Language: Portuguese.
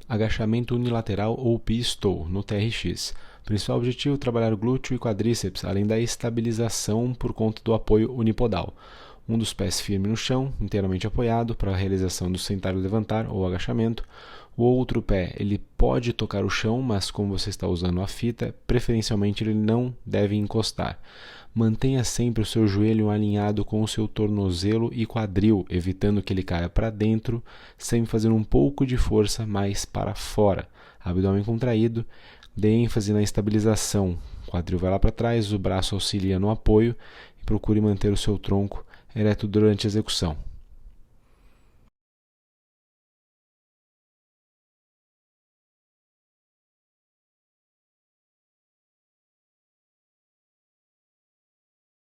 Agachamento unilateral ou pistol no TRX. Principal objetivo: trabalhar o glúteo e quadríceps, além da estabilização por conta do apoio unipodal. Um dos pés firme no chão, inteiramente apoiado, para a realização do sentar e levantar ou agachamento. O outro pé, ele pode tocar o chão, mas como você está usando a fita, preferencialmente ele não deve encostar. Mantenha sempre o seu joelho alinhado com o seu tornozelo e quadril, evitando que ele caia para dentro, sempre fazendo um pouco de força mais para fora. Abdômen contraído, dê ênfase na estabilização. O quadril vai lá para trás, o braço auxilia no apoio e procure manter o seu tronco ereto durante a execução.